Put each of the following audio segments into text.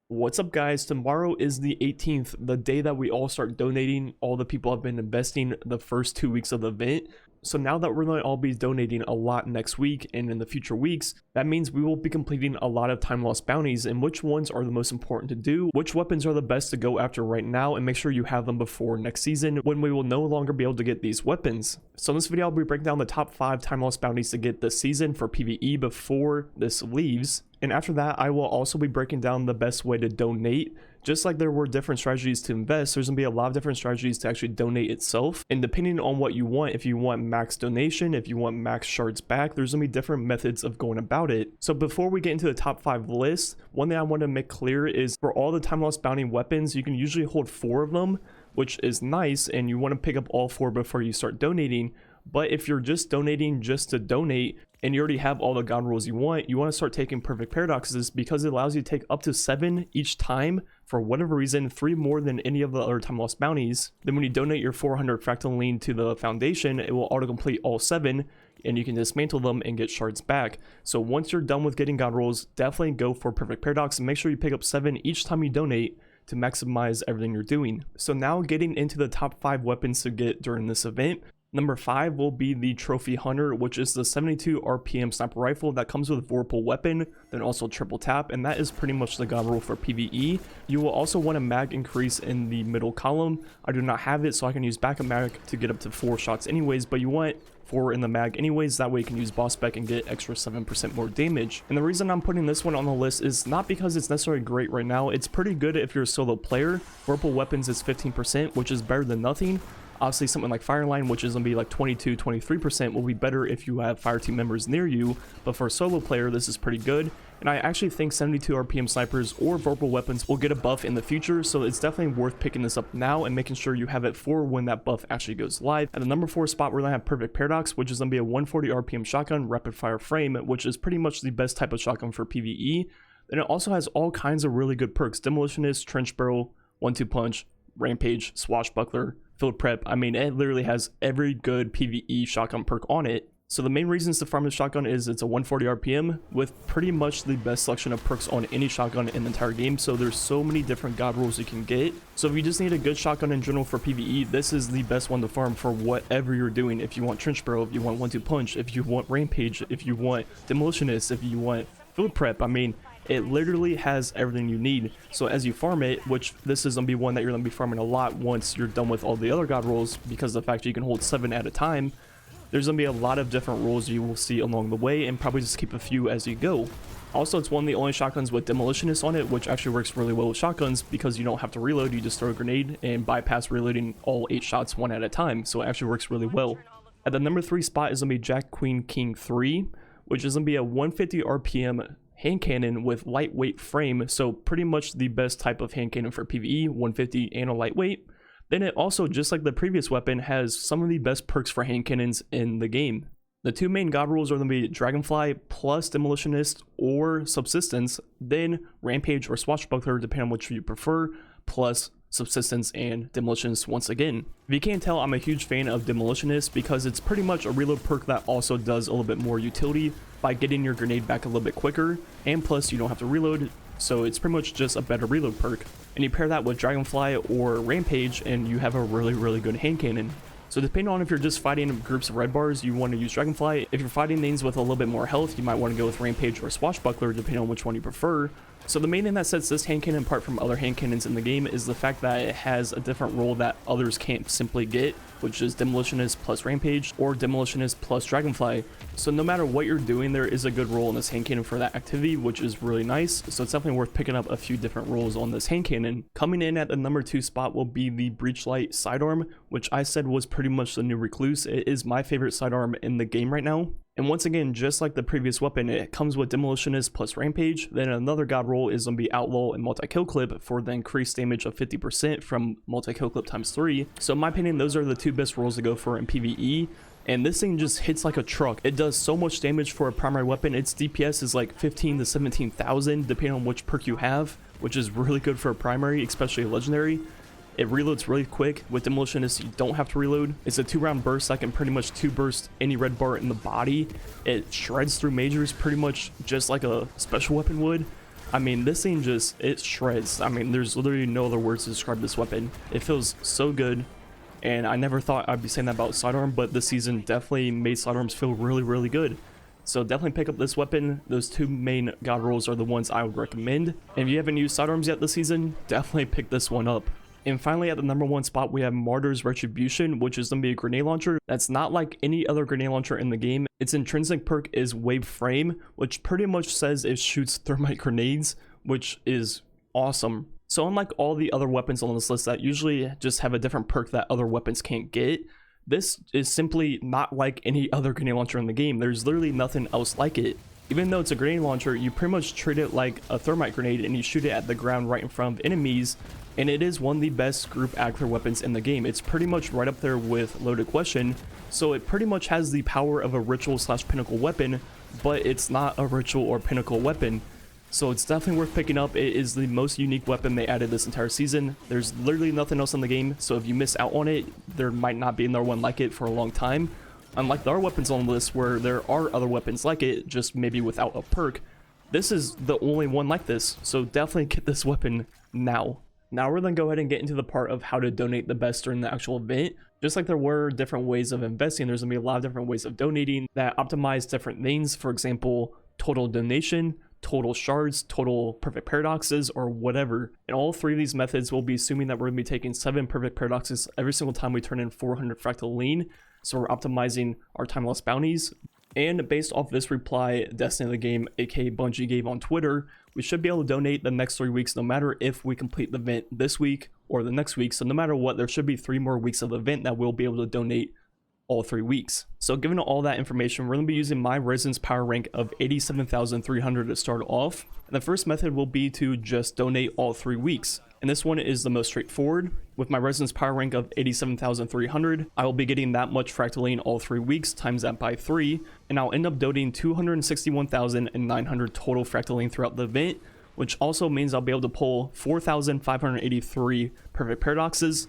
What's up, guys? Tomorrow is the 18th, the day that we all start donating. All the people have been investing the first 2 weeks of the event. So now that we're going to all be donating a lot next week and in the future weeks, that means we will be completing a lot of Timelost bounties and which ones are the most important to do, which weapons are the best to go after right now, and make sure you have them before next season when we will no longer be able to get these weapons. So in this video, I'll be breaking down the top 5 Timelost bounties to get this season for PvE before this leaves. And after that, I will also be breaking down the best way to donate. Just like there were different strategies to invest, there's going to be a lot of different strategies to actually donate itself. And depending on what you want, if you want max donation, if you want max shards back, there's going to be different methods of going about it. So before we get into the top 5 list, one thing I want to make clear is for all the Timelost bounty weapons, you can usually hold 4 of them, which is nice, and you want to pick up all 4 before you start donating. But if you're just donating just to donate and you already have all the god rolls you want to start taking perfect paradoxes because it allows you to take up to 7 each time for whatever reason, 3 more than any of the other Timelost bounties. Then when you donate your 400 Fractaline to the foundation, it will auto-complete all 7 and you can dismantle them and get shards back. So once you're done with getting god rolls, definitely go for perfect paradox and make sure you pick up 7 each time you donate to maximize everything you're doing. So now getting into the top 5 weapons to get during this event. Number 5 will be the Trophy Hunter, which is the 72 RPM sniper rifle that comes with vorpal weapon, then also triple tap, and that is pretty much the god roll for PvE. You will also want a mag increase in the middle column. I do not have it, so I can use backup mag to get up to 4 shots anyways, but you want 4 in the mag anyways, that way you can use boss spec and get extra 7% more damage. And the reason I'm putting this one on the list is not because it's necessarily great right now. It's pretty good if you're a solo player. Vorpal weapons is 15%, which is better than nothing. Obviously something like Fireline, which is going to be like 22-23%, will be better if you have fire team members near you, but for a solo player this is pretty good. And I actually think 72 RPM snipers or vorpal weapons will get a buff in the future, so it's definitely worth picking this up now and making sure you have it for when that buff actually goes live. At the number 4 spot, we're going to have Perfect Paradox, which is going to be a 140 RPM shotgun rapid fire frame, which is pretty much the best type of shotgun for PvE. And it also has all kinds of really good perks: Demolitionist, Trench Barrel, 1-2 Punch, Rampage, Swashbuckler, Field Prep. I mean, it literally has every good PvE shotgun perk on it. So the main reasons to farm this shotgun is it's a 140 RPM with pretty much the best selection of perks on any shotgun in the entire game. So there's so many different god rolls you can get. So if you just need a good shotgun in general for PvE, this is the best one to farm for whatever you're doing. If you want Trench Barrel, if you want 1-2 Punch, if you want Rampage, if you want Demolitionist, if you want Field Prep, I mean, it literally has everything you need. So as you farm it, which this is going to be one that you're going to be farming a lot once you're done with all the other god rolls, because of the fact that you can hold 7 at a time, there's going to be a lot of different rolls you will see along the way, and probably just keep a few as you go. Also, it's one of the only shotguns with Demolitionist on it, which actually works really well with shotguns because you don't have to reload. You just throw a grenade and bypass reloading all 8 shots one at a time, so it actually works really well. At the number 3 spot is going to be Jack Queen King 3, which is going to be a 150 RPM hand cannon with lightweight frame, so pretty much the best type of hand cannon for PvE, 150 and a lightweight. Then it also, just like the previous weapon, has some of the best perks for hand cannons in the game. The 2 main god rolls are going to be Dragonfly plus Demolitionist or Subsistence, then Rampage or Swashbuckler depending on which you prefer, plus Subsistence and Demolitionist once again. If you can't tell, I'm a huge fan of Demolitionist because it's pretty much a reload perk that also does a little bit more utility by getting your grenade back a little bit quicker, and plus you don't have to reload, so it's pretty much just a better reload perk. And you pair that with Dragonfly or Rampage and you have a really good hand cannon. So depending on if you're just fighting groups of red bars, you want to use Dragonfly. If you're fighting things with a little bit more health, you might want to go with Rampage or Swashbuckler depending on which one you prefer. So the main thing that sets this hand cannon apart from other hand cannons in the game is the fact that it has a different role that others can't simply get, which is Demolitionist plus Rampage or Demolitionist plus Dragonfly. So no matter what you're doing, there is a good role in this hand cannon for that activity, which is really nice. So it's definitely worth picking up a few different roles on this hand cannon. Coming in at the number 2 spot will be the Breachlight sidearm, which I said was pretty much the new Recluse. It is my favorite sidearm in the game right now. And once again, just like the previous weapon, it comes with Demolitionist plus Rampage. Then another god roll is going to be Outlaw and Multi-Kill Clip for the increased damage of 50% from Multi-Kill Clip times 3. So in my opinion, those are the 2 best rolls to go for in PvE. And this thing just hits like a truck. It does so much damage for a primary weapon. Its DPS is like 15 to 17,000 depending on which perk you have, which is really good for a primary, especially a legendary. It reloads really quick. With Demolitionist, you don't have to reload. It's a 2-round burst that can pretty much 2-burst any red bar in the body. It shreds through majors pretty much just like a special weapon would. I mean, this thing just, it shreds. I mean, there's literally no other words to describe this weapon. It feels so good, and I never thought I'd be saying that about sidearm, but this season definitely made sidearms feel really, really good. So definitely pick up this weapon. Those two main god rolls are the ones I would recommend. And if you haven't used sidearms yet this season, definitely pick this one up. And finally, at the number 1 spot, we have Martyr's Retribution, which is going to be a grenade launcher that's not like any other grenade launcher in the game. Its intrinsic perk is Wave Frame, which pretty much says it shoots thermite grenades, which is awesome. So unlike all the other weapons on this list that usually just have a different perk that other weapons can't get, this is simply not like any other grenade launcher in the game. There's literally nothing else like it. Even though it's a grenade launcher, you pretty much treat it like a thermite grenade and you shoot it at the ground right in front of enemies, and it is one of the best group activator weapons in the game. It's pretty much right up there with Loaded Question, so it pretty much has the power of a ritual / pinnacle weapon, but it's not a ritual or pinnacle weapon. So it's definitely worth picking up. It is the most unique weapon they added this entire season. There's literally nothing else in the game, so if you miss out on it, there might not be another one like it for a long time. Unlike the other weapons on the list where there are other weapons like it, just maybe without a perk, this is the only one like this, so definitely get this weapon now. Now we're going to go ahead and get into the part of how to donate the best during the actual event. Just like there were different ways of investing, there's going to be a lot of different ways of donating that optimize different things. For example, total donation, total shards, total perfect paradoxes, or whatever. And all three of these methods will be assuming that we're going to be taking 7 perfect paradoxes every single time we turn in 400 Fractaline. So we're optimizing our Timelost bounties. And based off this reply Destiny of the Game, aka Bungie, gave on Twitter, we should be able to donate the next 3 weeks no matter if we complete the event this week or the next week. So no matter what, there should be 3 more weeks of the event that we'll be able to donate all 3 weeks. So given all that information, we're going to be using my Resonance power rank of 87,300 to start off. And the first method will be to just donate all 3 weeks. And this one is the most straightforward. With my Resonance power rank of 87,300, I will be getting that much Fractaline all 3 weeks, times that by 3, and I'll end up donating 261,900 total Fractaline throughout the event, which also means I'll be able to pull 4,583 perfect paradoxes.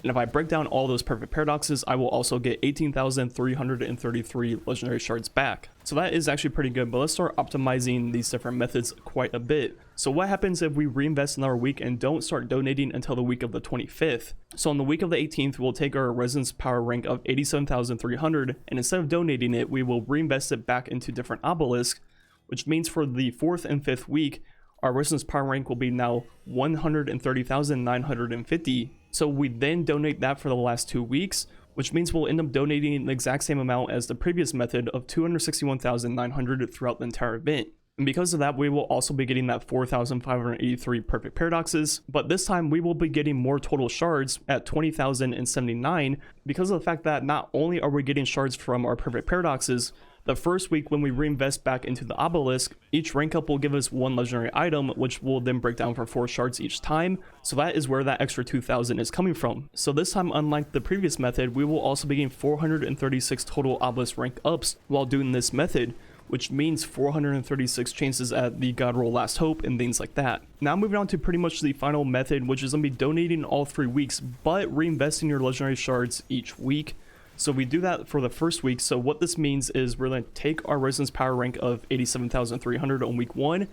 And if I break down all those perfect paradoxes, I will also get 18,333 legendary shards back. So that is actually pretty good, but let's start optimizing these different methods quite a bit. So what happens if we reinvest in our week and don't start donating until the week of the 25th? So on the week of the 18th, we'll take our Resonance power rank of 87,300, and instead of donating it, we will reinvest it back into different obelisks, which means for the 4th and 5th week, our Resonance power rank will be now 130,950. So we then donate that for the last 2 weeks, which means we'll end up donating the exact same amount as the previous method of 261,900 throughout the entire event. And because of that, we will also be getting that 4,583 perfect paradoxes, but this time we will be getting more total shards at 20,079 because of the fact that not only are we getting shards from our perfect paradoxes, the first week when we reinvest back into the obelisk, each rank up will give us 1 legendary item, which will then break down for 4 shards each time. So that is where that extra 2,000 is coming from. So this time, unlike the previous method, we will also be getting 436 total obelisk rank ups while doing this method, which means 436 chances at the God Roll Last Hope and things like that. Now moving on to pretty much the final method, which is going to be donating all 3 weeks, but reinvesting your legendary shards each week. So we do that for the first week. So what this means is we're going to take our Resonance power rank of 87,300 on week 1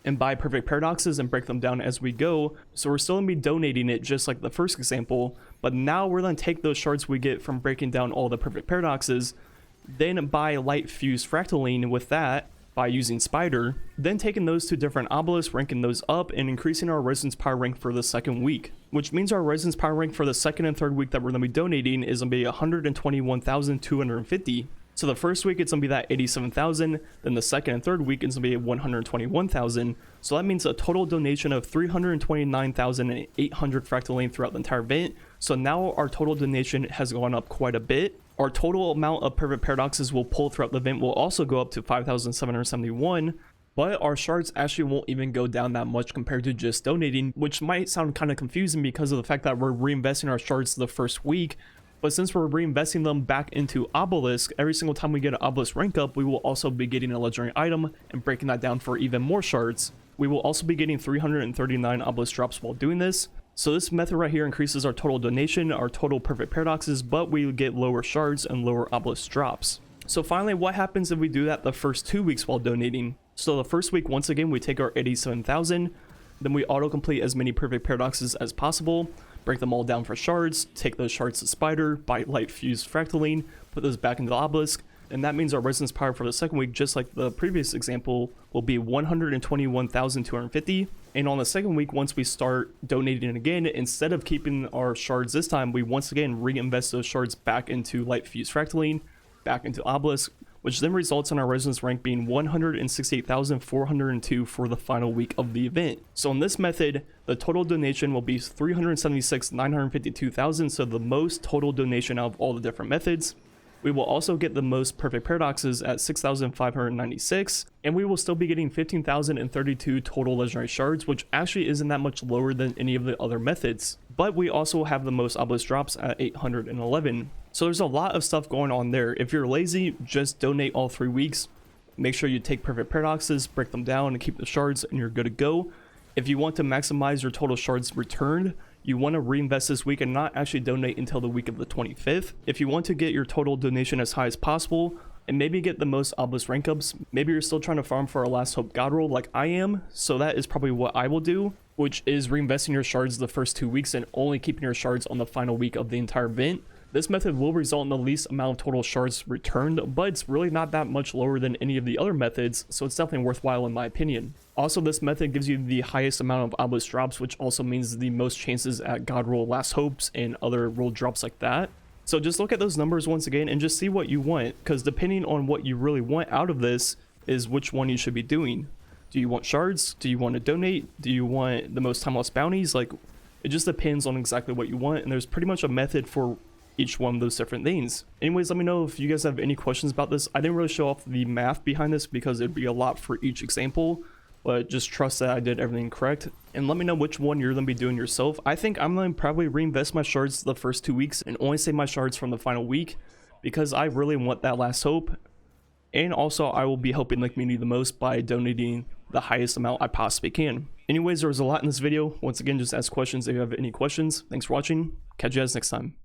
and buy perfect paradoxes and break them down as we go. So we're still going to be donating it just like the first example, but now we're going to take those shards we get from breaking down all the perfect paradoxes, then buy light fused Fractaline with that by using Spider, then taking those 2 different obelisks, ranking those up, and increasing our Resonance power rank for the second week, which means our Resonance power rank for the second and third week that we're going to be donating is going to be 121,250. So the first week it's going to be that 87,000, then the second and third week it's going to be 121,000. So that means a total donation of 329,800 Fractaline throughout the entire event. So now our total donation has gone up quite a bit. Our total amount of perfect paradoxes we'll pull throughout the event will also go up to 5,771, but our shards actually won't even go down that much compared to just donating, which might sound kind of confusing because of the fact that we're reinvesting our shards the first week. But since we're reinvesting them back into obelisk, every single time we get an obelisk rank up, we will also be getting a legendary item and breaking that down for even more shards. We will also be getting 339 obelisk drops while doing this. So this method right here increases our total donation, our total perfect paradoxes, but we get lower shards and lower obelisk drops. So finally, what happens if we do that the first 2 weeks while donating? So the first week, once again, we take our 87,000, then we auto-complete as many perfect paradoxes as possible, break them all down for shards, take those shards to spider, buy light fused fractaline, put those back into the obelisk, and that means our resonance power for the second week, just like the previous example, will be 121,250. And on the second week, once we start donating again, instead of keeping our shards this time, we once again reinvest those shards back into light fused fractaline, back into obelisk, which then results in our resonance rank being 168,402 for the final week of the event. So in this method, the total donation will be 376,952,000, so the most total donation out of all the different methods. We will also get the most perfect paradoxes at 6,596, and we will still be getting 15,032 total legendary shards, which actually isn't that much lower than any of the other methods. But we also have the most obelisk drops at 811. So there's a lot of stuff going on there. If you're lazy, just donate all 3 weeks. Make sure you take perfect paradoxes, break them down, and keep the shards, and you're good to go. If you want to maximize your total shards returned, you want to reinvest this week and not actually donate until the week of the 25th. If you want to get your total donation as high as possible and maybe get the most obelisk rank ups, maybe you're still trying to farm for a last hope god roll like I am, so that is probably what I will do, which is reinvesting your shards the first 2 weeks and only keeping your shards on the final week of the entire event. This method will result in the least amount of total shards returned, but it's really not that much lower than any of the other methods, so it's definitely worthwhile in my opinion. Also, this method gives you the highest amount of obelisk drops, which also means the most chances at god roll last hopes and other roll drops like that. So just look at those numbers once again and just see what you want, because depending on what you really want out of this is which one you should be doing. Do you want shards? Do you want to donate? Do you want the most Timelost bounties? Like, it just depends on exactly what you want, and there's pretty much a method for each one of those different things. Anyways, let me know if you guys have any questions about this. I didn't really show off the math behind this because it'd be a lot for each example, but just trust that I did everything correct. And let me know which one you're going to be doing yourself. I think I'm going to probably reinvest my shards the first 2 weeks and only save my shards from the final week because I really want that last hope. And also, I will be helping the community the most by donating the highest amount I possibly can. Anyways, there was a lot in this video. Once again, just ask questions if you have any questions. Thanks for watching. Catch you guys next time.